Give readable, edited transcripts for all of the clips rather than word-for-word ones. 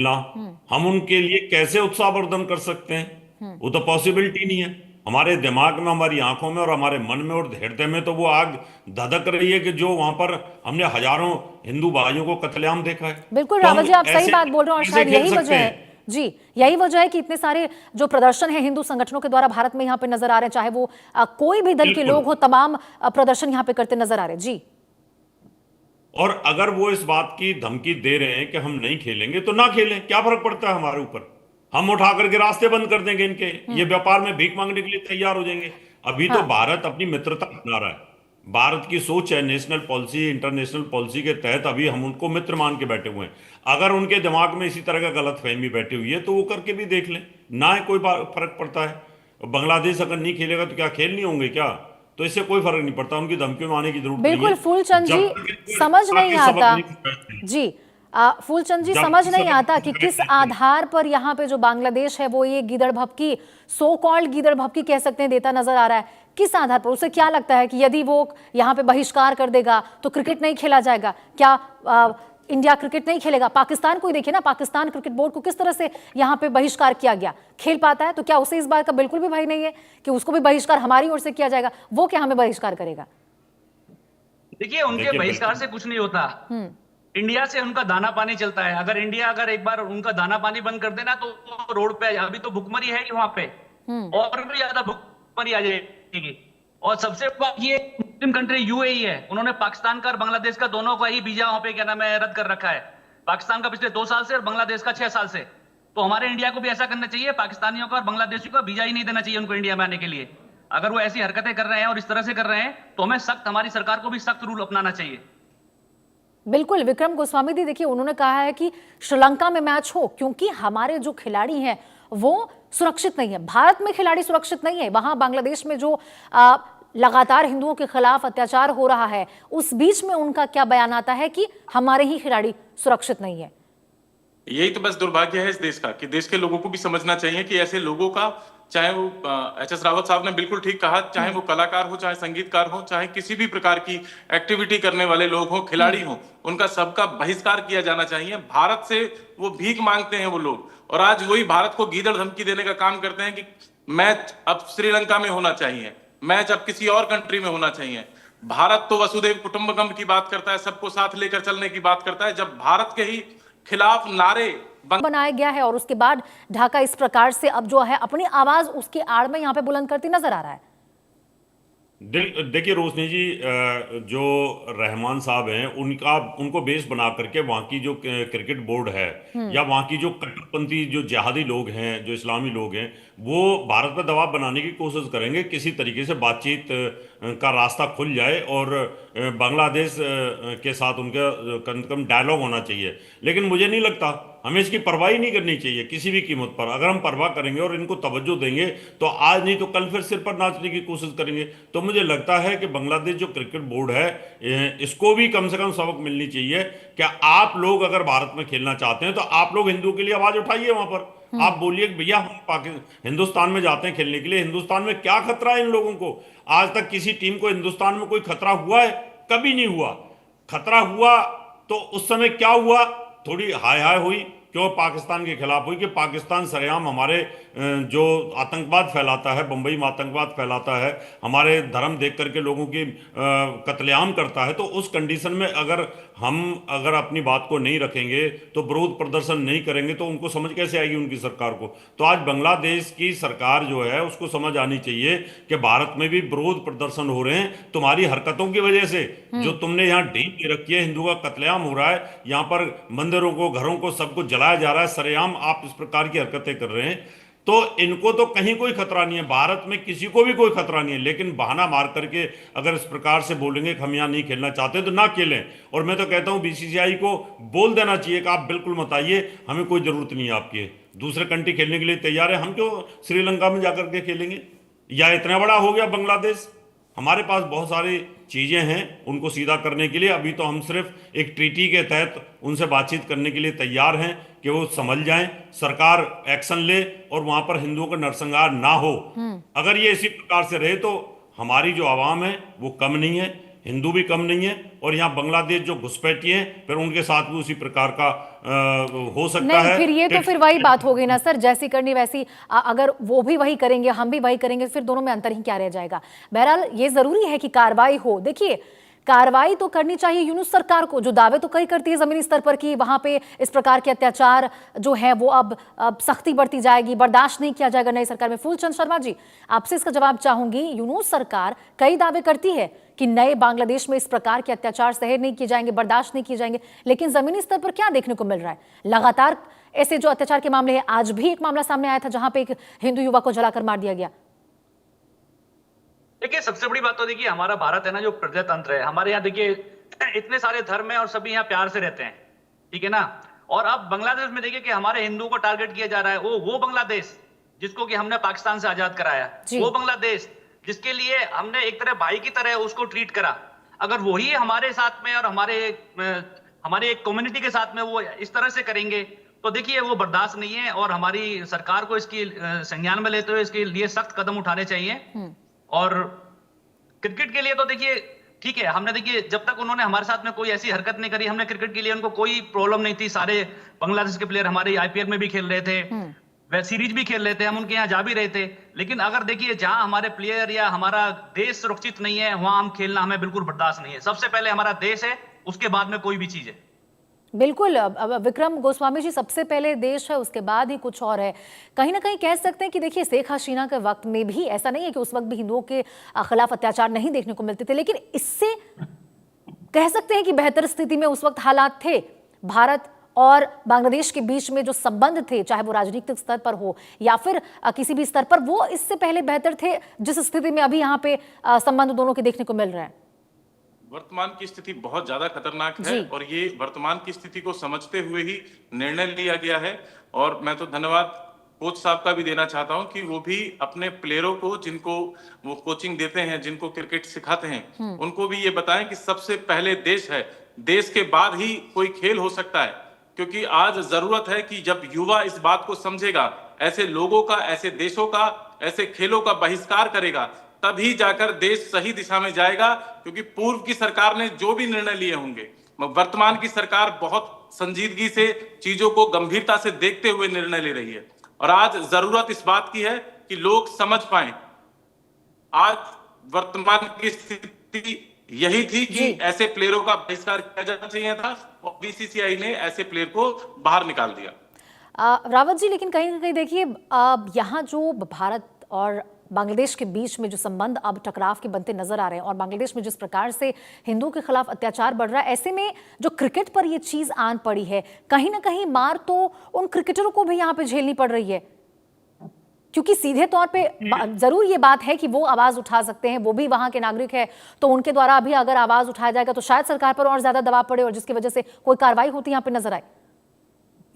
मिला, हम उनके लिए कैसे उत्साहवर्धन कर सकते हैं? वो तो पॉसिबिलिटी नहीं है। हमारे दिमाग में, हमारी आंखों में और हमारे मन में और हृदय में तो वो आग धधक रही है कि जो वहां पर हमने हजारों हिंदू भाइयों को कत्लेआम देखा है। बिल्कुल तो हम रावत जी, आप सही ऐसे बात बोल रहे हैं और कैसे शायद खेल यही सकते वजह हैं? है। जी, यही वजह है कि इतने सारे जो प्रदर्शन है हिंदू संगठनों के द्वारा भारत में यहाँ पे नजर आ रहे हैं, चाहे वो कोई भी दल के बिल्कुल। लोग हो, तमाम प्रदर्शन यहाँ पे करते नजर आ रहे हैं। जी, और अगर वो इस बात की धमकी दे रहे हैं कि हम नहीं खेलेंगे तो ना खेलें, क्या फर्क पड़ता है हमारे ऊपर? हम उठा करके रास्ते बंद कर देंगे इनके, ये व्यापार में भीख मांगने के लिए तैयार हो जाएंगे। अभी तो हाँ, भारत अपनी मित्रता बना रहा है। भारत की सोच है, नेशनल पॉलिसी, इंटरनेशनल पॉलिसी के तहत अभी हम उनको मित्र मान के बैठे हुए हैं। अगर उनके दिमाग में इसी तरह का गलत फहमी बैठी हुई है तो वो करके भी देख लें, ना ही कोई फर्क पड़ता है। बांग्लादेश अगर नहीं खेलेगा तो क्या खेल नहीं होंगे क्या? तो इससे कोई फर्क नहीं पड़ता, उनकी धमकियों में आने की जरूरत नहीं बिल्कुल है। फूलचंद जी, जब तक इनको इस समझ बात नहीं के सबक आता। नहीं समझते हैं, जी, फूलचंद जी, जब समझ तक नहीं सबक आता नहीं कि किस समझते हैं। आधार पर यहाँ पे जो बांग्लादेश है वो ये गीदड़ भपकी, सो कॉल्ड गीदड़ भपकी कह सकते हैं, देता नजर आ रहा है। किस आधार पर? उसे क्या लगता है कि यदि वो यहाँ पे बहिष्कार कर देगा तो क्रिकेट नहीं खेला जाएगा क्या? इंडिया क्रिकेट नहीं खेलेगा? पाकिस्तान को ही देखिए ना, पाकिस्तान क्रिकेट बोर्ड को किस तरह से यहाँ पे बहिष्कार किया गया, खेल पाता है? तो क्या उसे इस बात का बिल्कुल भी भय नहीं है कि उसको भी बहिष्कार हमारी ओर से किया जाएगा? वो क्या हमें बहिष्कार करेगा? देखिए, उनके देखिए बहिष्कार बिल्कुल। से कुछ नहीं होता। इंडिया से उनका दाना पानी चलता है। अगर इंडिया अगर एक बार उनका दाना पानी बंद कर देना तो वो रोड पे अभी तो भुखमरी है ही वहां पे, और भी ज्यादा भुखमरी आ जाएगी। और सबसे बड़ी बात ये, मुस्लिम कंट्री यूएई है, उन्होंने पाकिस्तान का और बांग्लादेश का दोनों का ही वीजा वहां पे क्या नाम है रद्द कर रखा है। पाकिस्तान का पिछले 2 साल से और बांग्लादेश का 6 साल से। तो हमारे इंडिया को भी ऐसा करना चाहिए, पाकिस्तानियों का और बांग्लादेशियों का वीजा ही नहीं देना चाहिए उनको इंडिया में आने के लिए। अगर वो ऐसी हरकतें कर रहे हैं और इस तरह से कर रहे हैं तो हमें सख्त, हमारी सरकार को भी सख्त रूल अपनाना चाहिए। बिल्कुल विक्रम गोस्वामी दी, देखिए उन्होंने कहा है कि श्रीलंका में मैच हो क्योंकि हमारे जो खिलाड़ी हैं वो सुरक्षित नहीं है। भारत में खिलाड़ी सुरक्षित नहीं है, वहां बांग्लादेश में जो लगातार हिंदुओं के खिलाफ अत्याचार हो रहा है, उस बीच में उनका क्या बयान आता है कि हमारे ही खिलाड़ी सुरक्षित नहीं है। यही तो बस दुर्भाग्य है इस देश का, कि देश के लोगों को भी समझना चाहिए कि ऐसे लोगों का, चाहे वो एच एस रावत साहब ने बिल्कुल ठीक कहा, चाहे वो कलाकार हो, चाहे संगीतकार हो, चाहे किसी भी प्रकार की एक्टिविटी करने वाले लोग हो, खिलाड़ी हो, उनका सबका बहिष्कार किया जाना चाहिए। भारत से वो भीख मांगते हैं वो लोग, और आज वही भारत को गीदड़ धमकी देने का काम करते हैं कि मैच अब श्रीलंका में होना चाहिए, मैच अब किसी और कंट्री में होना चाहिए। भारत तो वसुधैव कुटुंबकम की बात करता है, सबको साथ लेकर चलने की बात करता है। जब भारत के ही खिलाफ नारे बनाया गया है और उसके बाद ढाका इस प्रकार से अब जो है अपनी आवाज उसके आड़ में यहां पे बुलंद करती नजर आ रहा है। देखिए रोशनी जी, जो रहमान साहब हैं उनका, उनको बेस बना करके वहाँ की जो क्रिकेट बोर्ड है, या वहाँ की जो कट्टरपंथी जो जिहादी लोग हैं, जो इस्लामी लोग हैं, वो भारत पर दबाव बनाने की कोशिश करेंगे। किसी तरीके से बातचीत का रास्ता खुल जाए और बांग्लादेश के साथ उनका कम से कम डायलॉग होना चाहिए। लेकिन मुझे नहीं लगता, हमें इसकी परवाह ही नहीं करनी चाहिए किसी भी कीमत पर। अगर हम परवाह करेंगे और इनको तवज्जो देंगे तो आज नहीं तो कल फिर सिर पर नाचने की कोशिश करेंगे। तो मुझे लगता है कि बांग्लादेश जो क्रिकेट बोर्ड है, इसको भी कम से कम सबक मिलनी चाहिए। क्या आप लोग अगर भारत में खेलना चाहते हैं तो आप लोग हिंदुओं के लिए आवाज उठाइए वहां पर। आप बोलिए कि भैया हम हिंदुस्तान में जाते हैं खेलने के लिए, हिंदुस्तान में क्या खतरा है इन लोगों को? आज तक किसी टीम को हिंदुस्तान में कोई खतरा हुआ है? कभी नहीं हुआ। खतरा हुआ तो उस समय क्या हुआ? थोड़ी हाय हाय हुई, क्यों? पाकिस्तान के खिलाफ हुई कि पाकिस्तान सरेआम हमारे जो आतंकवाद फैलाता है, बंबई में आतंकवाद फैलाता है, हमारे धर्म देख करके लोगों की कत्लेआम करता है। तो उस कंडीशन में अगर अपनी बात को नहीं रखेंगे, तो विरोध प्रदर्शन नहीं करेंगे, तो उनको समझ कैसे आएगी उनकी सरकार को? तो आज बांग्लादेश की सरकार जो है उसको समझ आनी चाहिए कि भारत में भी विरोध प्रदर्शन हो रहे हैं तुम्हारी हरकतों की वजह से। जो तुमने यहाँ ढील दे रखी है, हिंदुओं का कत्लेआम हो रहा है, यहाँ पर मंदिरों को, घरों को, सबको जलाया जा रहा है, सरेआम आप इस प्रकार की हरकतें कर रहे हैं। तो इनको तो कहीं कोई खतरा नहीं है, भारत में किसी को भी कोई खतरा नहीं है। लेकिन बहाना मार करके अगर इस प्रकार से बोलेंगे कि हम यहाँ नहीं खेलना चाहते तो ना खेलें। और मैं तो कहता हूँ बीसीसीआई को बोल देना चाहिए कि आप बिल्कुल मत आइए, हमें कोई जरूरत नहीं है आपकी। दूसरे कंट्री खेलने के लिए तैयार है, हम क्यों श्रीलंका में जाकर के खेलेंगे? या इतना बड़ा हो गया बांग्लादेश? हमारे पास बहुत सारी चीज़ें हैं उनको सीधा करने के लिए। अभी तो हम सिर्फ एक ट्रीटी के तहत उनसे बातचीत करने के लिए तैयार हैं कि वो समझ जाएं, सरकार एक्शन ले और वहां पर हिंदुओं का नरसंहार ना हो। अगर ये इसी प्रकार से रहे तो हमारी जो आवाम है वो कम नहीं है, हिंदू भी कम नहीं है, और यहाँ बांग्लादेश जो घुसपैठी है फिर उनके साथ भी उसी प्रकार का हो सकता नहीं, है। फिर ये तो फिर वही बात हो गई ना सर, जैसी करनी वैसी। अगर वो भी वही करेंगे हम भी वही करेंगे, फिर दोनों में अंतर ही क्या रह जाएगा। बहरहाल ये जरूरी है कि कार्रवाई हो। देखिए, कार्रवाई तो करनी चाहिए यूनुस सरकार को, जो दावे तो कई करती है जमीनी स्तर पर कि वहां पे इस प्रकार के अत्याचार जो है वो अब सख्ती बढ़ती जाएगी, बर्दाश्त नहीं किया जाएगा नई सरकार में। फूलचंद शर्मा जी, आपसे इसका जवाब चाहूंगी। यूनुस सरकार कई दावे करती है कि नए बांग्लादेश में इस प्रकार के अत्याचार सहे नहीं किए जाएंगे, बर्दाश्त नहीं किए जाएंगे, लेकिन जमीनी स्तर पर क्या देखने को मिल रहा है? लगातार ऐसे जो अत्याचार के मामले हैं, आज भी एक मामला सामने आया था जहां पे एक हिंदू युवक को जलाकर मार दिया गया। देखिए, सबसे बड़ी बात तो देखिए हमारा भारत है ना, जो प्रजातंत्र है हमारे यहाँ, देखिए इतने सारे धर्म है और सभी यहाँ प्यार से रहते हैं, ठीक है ना। और अब बांग्लादेश में देखिए कि हमारे हिंदुओं को टारगेट किया जा रहा है। वो बांग्लादेश जिसको कि हमने पाकिस्तान से आजाद कराया, वो बांग्लादेश जिसके लिए हमने एक तरह भाई की तरह उसको ट्रीट करा, अगर वही हमारे साथ में और हमारे एक कम्युनिटी के साथ में वो इस तरह से करेंगे तो देखिए वो बर्दाश्त नहीं है। और हमारी सरकार को इसकी संज्ञान में लेते हुए इसके लिए सख्त कदम उठाने चाहिए। और क्रिकेट के लिए तो देखिए ठीक है, हमने देखिए जब तक उन्होंने हमारे साथ में कोई ऐसी हरकत नहीं करी, हमने क्रिकेट के लिए उनको कोई प्रॉब्लम नहीं थी। सारे बांग्लादेश के प्लेयर हमारे आईपीएल में भी खेल रहे थे, वेब सीरीज भी खेल रहे थे, हम उनके यहाँ जा भी रहे थे। लेकिन अगर देखिए जहां हमारे प्लेयर या हमारा देश सुरक्षित नहीं है, वहां हम खेलना हमें बिल्कुल बर्दाश्त नहीं है। सबसे पहले हमारा देश है, उसके बाद में कोई भी चीज है। बिल्कुल विक्रम गोस्वामी जी, सबसे पहले देश है, उसके बाद ही कुछ और है। कहीं ना कहीं कह सकते हैं कि देखिए शेख हसीना के वक्त में भी ऐसा नहीं है कि उस वक्त भी हिंदुओं के खिलाफ अत्याचार नहीं देखने को मिलते थे, लेकिन इससे कह सकते हैं कि बेहतर स्थिति में उस वक्त हालात थे। भारत और बांग्लादेश के बीच में जो संबंध थे, चाहे वो राजनीतिक स्तर पर हो या फिर किसी भी स्तर पर, वो इससे पहले बेहतर थे जिस स्थिति में अभी यहाँ पे संबंध दोनों के देखने को मिल रहे हैं। वर्तमान की स्थिति बहुत ज्यादा खतरनाक है और ये वर्तमान की स्थिति को समझते हुए ही निर्णय लिया गया है। और मैं तो धन्यवाद कोच साहब का भी देना चाहता हूं कि वो भी अपने प्लेयरों को, जिनको वो कोचिंग देते हैं, जिनको क्रिकेट सिखाते हैं, उनको भी ये बताएं कि सबसे पहले देश है, देश के बाद ही कोई खेल हो सकता है। क्योंकि आज जरूरत है कि जब युवा इस बात को समझेगा, ऐसे लोगों का, ऐसे देशों का, ऐसे खेलों का बहिष्कार करेगा, तभी जाकर देश सही दिशा में जाएगा। क्योंकि पूर्व की सरकार ने जो भी निर्णय लिए होंगे, वर्तमान की सरकार बहुत संजीदगी से चीजों को गंभीरता से देखते हुए निर्णय ले रही है। और आज जरूरत इस बात की है कि लोग समझ पाएं। आज वर्तमान की स्थिति यही थी कि ऐसे प्लेयरों का बहिष्कार किया जाना चाहिए था और बीसीसीआई ने ऐसे प्लेयर को बाहर निकाल दिया। रावत जी, लेकिन कहीं ना कहीं देखिए यहाँ जो भारत और बांग्लादेश के बीच में जो संबंध अब टकराव के बनते नजर आ रहे हैं और बांग्लादेश में जिस प्रकार से हिंदुओं के खिलाफ अत्याचार बढ़ रहा है, ऐसे में जो क्रिकेट पर ये चीज आन पड़ी है, कहीं ना कहीं मार तो उन क्रिकेटरों को भी यहाँ पे झेलनी पड़ रही है। क्योंकि सीधे तौर पे जरूर ये बात है कि वो आवाज उठा सकते हैं, वो भी वहां के नागरिक है, तो उनके द्वारा अभी अगर आवाज उठाया जाएगा तो शायद सरकार पर और ज्यादा दबाव पड़े और जिसकी वजह से कोई कार्रवाई होती यहाँ पे नजर आए।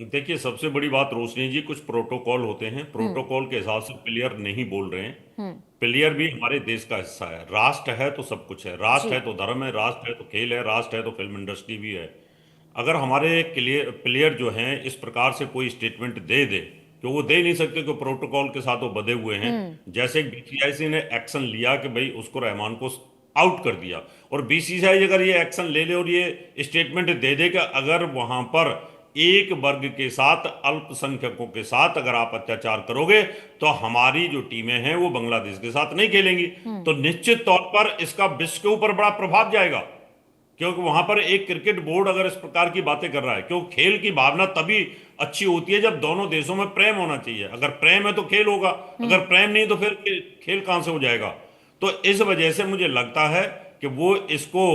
देखिए, सबसे बड़ी बात रोशनी जी, कुछ प्रोटोकॉल होते हैं, प्रोटोकॉल के हिसाब से प्लेयर नहीं बोल रहे हैं। प्लेयर भी हमारे देश का हिस्सा है। राष्ट्र है तो सब कुछ है, राष्ट्र है तो धर्म है, राष्ट्र है तो खेल है, राष्ट्र है तो फिल्म इंडस्ट्री भी है। अगर हमारे प्लेयर जो हैं इस प्रकार से कोई स्टेटमेंट दे दे, तो वो दे नहीं सकते, कि प्रोटोकॉल के साथ वो बंधे हुए हैं। जैसे बीसीसीआई ने एक्शन लिया कि भाई उसको रहमान को आउट कर दिया, और बीसीसीआई अगर ये एक्शन ले ले और ये स्टेटमेंट दे दे कि अगर वहां पर एक वर्ग के साथ, अल्पसंख्यकों के साथ अगर आप अत्याचार करोगे तो हमारी जो टीमें हैं वो बांग्लादेश के साथ नहीं खेलेंगी, तो निश्चित तौर पर इसका विश्व के ऊपर बड़ा प्रभाव जाएगा। क्योंकि वहां पर एक क्रिकेट बोर्ड अगर इस प्रकार की बातें कर रहा है, क्योंकि खेल की भावना तभी अच्छी होती है जब दोनों देशों में प्रेम होना चाहिए। अगर प्रेम है तो खेल होगा, अगर प्रेम नहीं तो फिर खेल कहां से हो जाएगा। तो इस वजह से मुझे लगता है कि वो इसको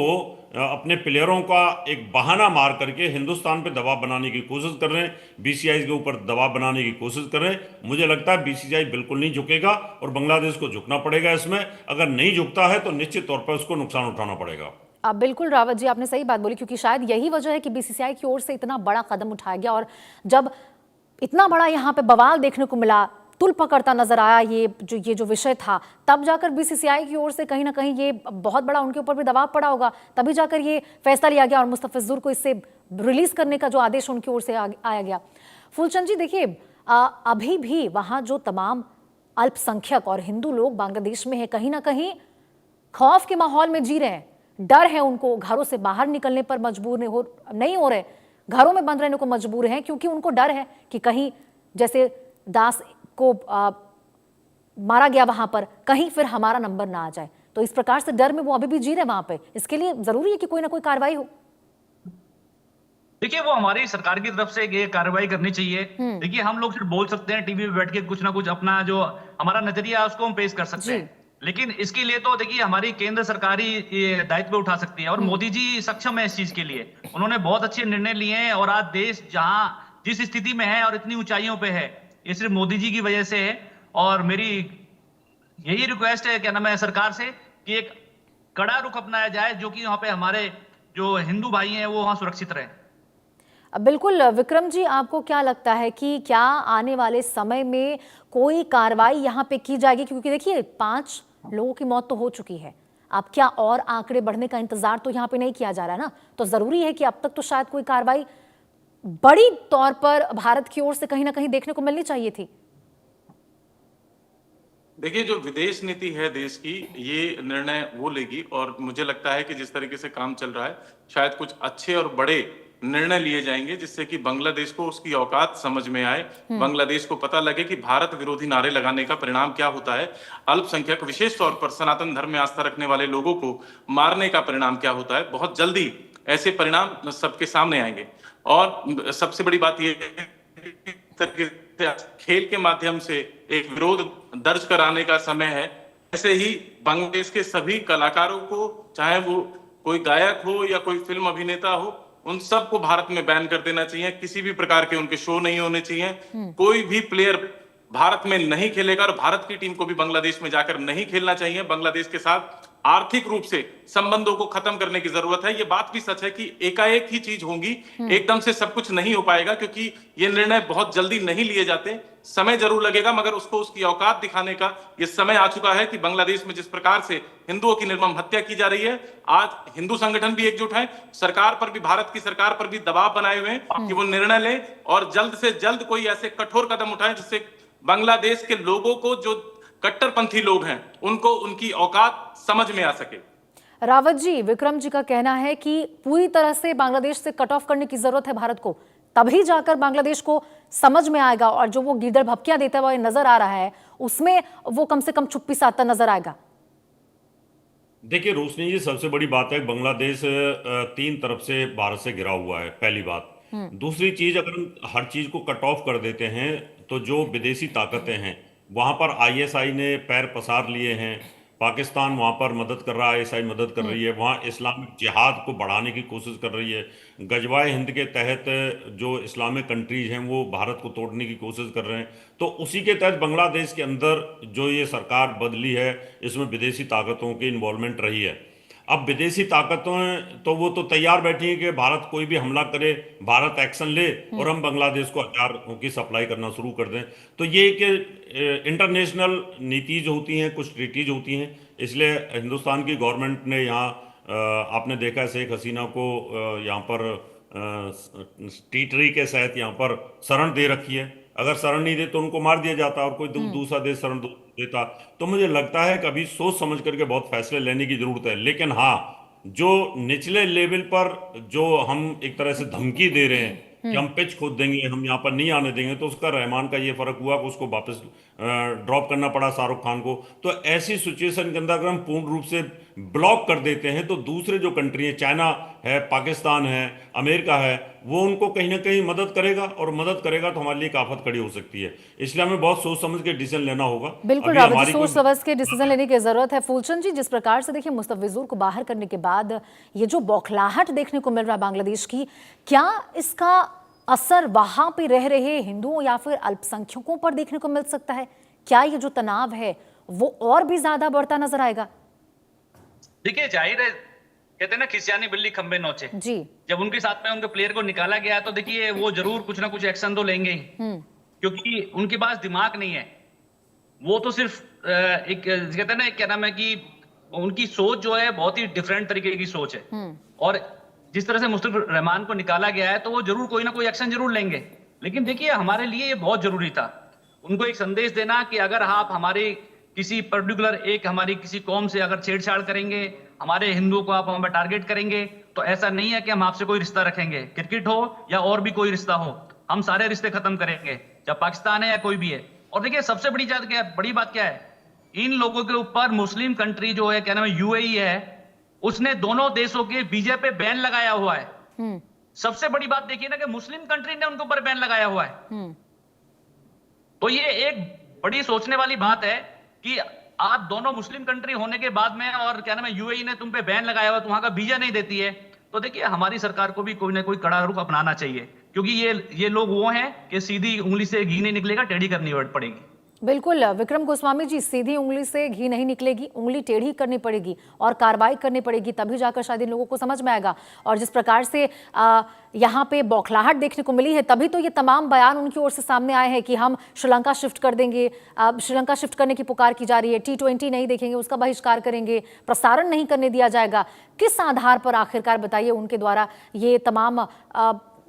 अपने प्लेयरों का एक बहाना मार करके हिंदुस्तान पे दबाव बनाने की कोशिश कर रहे हैं, बीसीसीआई के ऊपर दबाव बनाने की कोशिश कर रहे हैं। मुझे लगता है बीसीसीआई बिल्कुल नहीं झुकेगा और बांग्लादेश को झुकना पड़ेगा इसमें। अगर नहीं झुकता है तो निश्चित तौर पर उसको नुकसान उठाना पड़ेगा। बिल्कुल रावत जी, आपने सही बात बोली, क्योंकि शायद यही वजह है कि बीसीसीआई की ओर से इतना बड़ा कदम उठाया गया और जब इतना बड़ा यहाँ पे बवाल देखने को मिला, तुल पकड़ता नजर आया ये जो विषय था, तब जाकर बीसीसीआई की ओर से कहीं ना कहीं ये बहुत बड़ा उनके ऊपर भी दबाव पड़ा होगा, तभी जाकर ये फैसला लिया गया और मुस्तफिजुर को इससे रिलीज करने का जो आदेश उनकी ओर से आया गया। फूलचंद जी, देखिए अभी भी वहां जो तमाम अल्पसंख्यक और हिंदू लोग बांग्लादेश में है, कहीं ना कहीं खौफ के माहौल में जी रहे हैं। डर है उनको, घरों से बाहर निकलने पर मजबूर नहीं हो रहे, घरों में बंद रहने को मजबूर हैं क्योंकि उनको डर है कि कहीं जैसे दास को मारा गया वहां पर, कहीं फिर हमारा नंबर ना आ जाए। तो इस प्रकार से डर में वो अभी भी जी रहे वहां पे। इसके लिए जरूरी है कि कोई ना कोई कार्रवाई हो। देखिए, वो हमारी सरकार की तरफ से ये कार्रवाई करनी चाहिए। देखिए, हम लोग सिर्फ बोल सकते हैं टीवी पे बैठ के, कुछ ना कुछ अपना जो हमारा नजरिया है उसको हम पेश कर सकते हैं, लेकिन इसके लिए तो देखिए हमारी केंद्र सरकार ही ये दायित्व उठा सकती है और मोदी जी सक्षम है इस चीज के लिए। उन्होंने बहुत अच्छे निर्णय लिए हैं और आज देश जिस स्थिति में है और इतनी ऊंचाइयों पे है, ये सिर्फ मोदी जी की वजह से है। और मेरी यही रिक्वेस्ट है, क्या नाम है, सरकार से कि एक कड़ा रुख अपनाया जाए, जो कि वहां पे हमारे जो हिंदू भाई हैं वो वहां सुरक्षित रहे। बिल्कुल विक्रम जी, आपको क्या लगता है कि क्या आने वाले समय में कोई कार्रवाई यहाँ पे की जाएगी? क्योंकि देखिए 5 लोगों की मौत तो हो चुकी है, अब क्या और आंकड़े बढ़ने का इंतजार तो यहाँ पे नहीं किया जा रहा है ना? तो जरूरी है कि अब तक तो शायद कोई कार्रवाई बड़ी तौर पर भारत की ओर से कहीं ना कहीं देखने को मिलनी चाहिए थी। देखिए, जो विदेश नीति है देश की, ये निर्णय वो लेगी और मुझे लगता है कि जिस तरीके से काम चल रहा है, शायद कुछ अच्छे और बड़े निर्णय लिए जाएंगे जिससे कि बांग्लादेश को उसकी औकात समझ में आए, बांग्लादेश को पता लगे कि भारत विरोधी नारे लगाने का परिणाम क्या होता है, अल्पसंख्यक विशेष तौर पर सनातन धर्म में आस्था रखने वाले लोगों को मारने का परिणाम क्या होता है। बहुत जल्दी ऐसे परिणाम सबके सामने आएंगे। और सबसे बड़ी बात यह है, खेल के माध्यम से एक विरोध दर्ज कराने का समय है। ऐसे ही बांग्लादेश के सभी कलाकारों को, चाहे वो कोई गायक हो या कोई फिल्म अभिनेता हो, उन सबको भारत में बैन कर देना चाहिए। किसी भी प्रकार के उनके शो नहीं होने चाहिए। कोई भी प्लेयर भारत में नहीं खेलेगा और भारत की टीम को भी बांग्लादेश में जाकर नहीं खेलना चाहिए। बांग्लादेश के साथ आर्थिक रूप से संबंधों को खत्म करने की जरूरत है। ये बात भी सच है कि एकाएक ही चीज होगी, एकदम से सब कुछ नहीं हो पाएगा, क्योंकि ये निर्णय बहुत जल्दी नहीं लिए जाते, समय जरूर लगेगा, मगर उसको उसकी औकात दिखाने का ये समय आ चुका है कि बांग्लादेश में जिस प्रकार से हिंदुओं की निर्मम हत्या की जा रही है, आज हिंदू संगठन भी एकजुट है, सरकार पर भी, भारत की सरकार पर भी दबाव बनाए हुए हैं कि वो निर्णय ले और जल्द से जल्द कोई ऐसे कठोर कदम उठाए जिससे बांग्लादेश के लोगों को, जो कट्टरपंथी लोग हैं, उनको उनकी औकात समझ में आ सके। रावत जी, विक्रम जी का कहना है कि पूरी तरह से बांग्लादेश से कट ऑफ करने की जरूरत है भारत को, तभी जाकर बांग्लादेश को समझ में आएगा और जो वो गीदड़ भपकियां देता हुआ नजर आ रहा है उसमें वो कम से कम चुप्पी साधता नजर आएगा। देखिए रोशनी जी, सबसे बड़ी बात है बांग्लादेश 3 तरफ से भारत से घिरा हुआ है, पहली बात। दूसरी चीज, अगर हम हर चीज को कट ऑफ कर देते हैं तो जो विदेशी ताकतें हैं वहां पर आईएसआई ने पैर पसार लिए हैं, पाकिस्तान वहां पर मदद कर रहा है, आईएसआई मदद कर रही है, वहां इस्लामिक जिहाद को बढ़ाने की कोशिश कर रही है, गजवाए हिंद के तहत जो इस्लामिक कंट्रीज हैं वो भारत को तोड़ने की कोशिश कर रहे हैं। तो उसी के तहत बांग्लादेश के अंदर जो ये सरकार बदली है, इसमें विदेशी ताकतों की इन्वॉल्वमेंट रही है। अब विदेशी ताकतें तो वो तो तैयार बैठी हैं कि भारत कोई भी हमला करे, भारत एक्शन ले और हम बांग्लादेश को हथियारों की सप्लाई करना शुरू कर दें। तो ये कि इंटरनेशनल नीतिज होती हैं, कुछ ट्रीटीज होती हैं, इसलिए हिंदुस्तान की गवर्नमेंट ने यहाँ आपने देखा शेख हसीना को यहाँ पर टीटरी के साथ यहाँ पर शरण दे रखी है। अगर शरण नहीं दे तो उनको मार दिया जाता और कोई दूसरा देश शरण देता। तो मुझे लगता है कि अभी सोच समझ करके बहुत फैसले लेने की जरूरत है। लेकिन हाँ, जो निचले लेवल पर जो हम एक तरह से धमकी दे रहे हैं कि हम पिच खोद देंगे, हम यहाँ पर नहीं आने देंगे, तो उसका रहमान का ये फर्क हुआ कि उसको वापस ड्रॉप करना पड़ा शाहरुख खान को। तो ऐसी सिचुएशन के अंदर अगर हम पूर्ण रूप से ब्लॉक कर देते हैं तो दूसरे जो कंट्री है, चाइना है, पाकिस्तान है, अमेरिका है, वो उनको कहीं ना कहीं मदद करेगा और मदद करेगा तो हमारे लिए एक आफत खड़ी हो सकती है। इसलिए हमें बहुत सोच समझ के डिसीजन लेना होगा। बिल्कुल रावत जी, सोच समझ के डिसीजन लेने की जरूरत है। फूलचंद जी, जिस प्रकार से देखिए मुस्तफिजुर को बाहर करने के बाद ये जो बौखलाहट देखने को मिल रहा है बांग्लादेश की, क्या इसका असर वहां पे रह रहे हिंदुओं या फिर अल्पसंख्यकों पर देखने को मिल सकता है? क्या ये जो तनाव है वो और भी ज्यादा बढ़ता नजर आएगा? देखिए, जाहिर है, कहते हैं ना, खिसियानी बिल्ली खंबे नोचे जी। जब उनके साथ में उनके प्लेयर को निकाला गया तो देखिए वो जरूर कुछ ना कुछ एक्शन तो लेंगे ही, क्योंकि उनके पास दिमाग नहीं है। वो तो सिर्फ एक कहते हैं ना, क्या नाम है कि उनकी सोच जो है बहुत ही डिफरेंट तरीके की सोच है। और जिस तरह से मुस्तफिजुर रहमान को निकाला गया है तो वो जरूर कोई ना कोई एक्शन जरूर लेंगे। लेकिन देखिए, हमारे लिए ये बहुत जरूरी था उनको एक संदेश देना कि अगर आप हमारे किसी पर्टिकुलर एक हमारी किसी कौम से अगर छेड़छाड़ करेंगे, हमारे हिंदुओं को आप हमें टारगेट करेंगे, तो ऐसा नहीं है कि हम आपसे कोई रिश्ता रखेंगे, क्रिकेट हो या और भी कोई रिश्ता हो, हम सारे रिश्ते खत्म करेंगे, चाहे पाकिस्तान है या कोई भी है। और देखिए सबसे बड़ी बात क्या है, इन लोगों के ऊपर मुस्लिम कंट्री जो है, क्या नाम है, यूएई है, उसने दोनों देशों के वीजा पे बैन लगाया हुआ है। सबसे बड़ी बात देखिए ना कि मुस्लिम कंट्री ने उनके ऊपर बैन लगाया हुआ है। तो ये एक बड़ी सोचने वाली बात है कि आप दोनों मुस्लिम कंट्री होने के बाद में, और क्या नाम है, यूएई ने तुम पे बैन लगाया हुआ, तो वहां का वीजा नहीं देती है। तो देखिए हमारी सरकार को भी कोई ना कोई कड़ा रुख अपनाना चाहिए, क्योंकि ये लोग वो हैं कि सीधी उंगली से घी नहीं निकलेगा, टेढ़ी करनी पड़ेगी। बिल्कुल विक्रम गोस्वामी जी, सीधी उंगली से घी नहीं निकलेगी, उंगली टेढ़ी करनी पड़ेगी और कार्रवाई करनी पड़ेगी, तभी जाकर शायद इन लोगों को समझ में आएगा। और जिस प्रकार से यहाँ पे बौखलाहट देखने को मिली है, तभी तो ये तमाम बयान उनकी ओर से सामने आए हैं कि हम श्रीलंका शिफ्ट कर देंगे, श्रीलंका शिफ्ट करने की पुकार की जा रही है, T20 नहीं देखेंगे, उसका बहिष्कार करेंगे, प्रसारण नहीं करने दिया जाएगा। किस आधार पर आखिरकार बताइए उनके द्वारा ये तमाम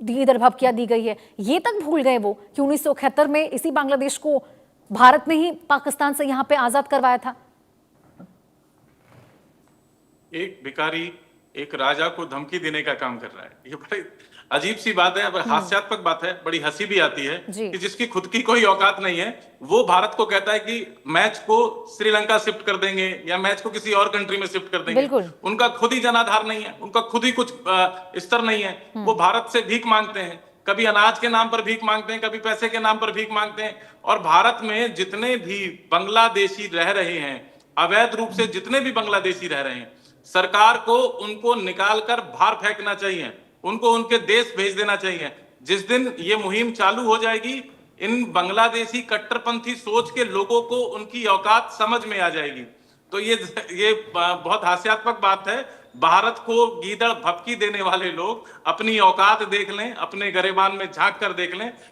गीदड़ भभकियां दी गई है? ये तक भूल गए वो कि 1971 में इसी बांग्लादेश को भारत ने ही पाकिस्तान से यहां पे आजाद करवाया था। एक भिखारी एक राजा को धमकी देने का काम कर रहा है। ये बड़ी अजीब सी बात है, हास्यात्मक बात है, बड़ी हंसी भी आती है कि जिसकी खुद की कोई औकात नहीं है, वो भारत को कहता है कि मैच को श्रीलंका शिफ्ट कर देंगे या मैच को किसी और कंट्री में शिफ्ट कर देंगे। उनका खुद ही जनाधार नहीं है, उनका खुद ही कुछ स्तर नहीं है। वो भारत से भीख मांगते हैं, कभी अनाज के नाम पर भीख मांगते हैं, कभी पैसे के नाम पर भीख मांगते हैं। और भारत में जितने भी बांग्लादेशी रह रहे हैं, अवैध रूप से जितने भी बांग्लादेशी रह रहे हैं, सरकार को उनको निकालकर बाहर फेंकना चाहिए, उनको उनके देश भेज देना चाहिए। जिस दिन ये मुहिम चालू हो जाएगी, इन बांग्लादेशी कट्टरपंथी सोच के लोगों को उनकी औकात समझ में आ जाएगी। तो ये बहुत हास्यात्मक बात है। भारत को गीदड़ भभकी देने वाले लोग अपनी औकात देख लें, अपने गरेबान में झांक कर देख लें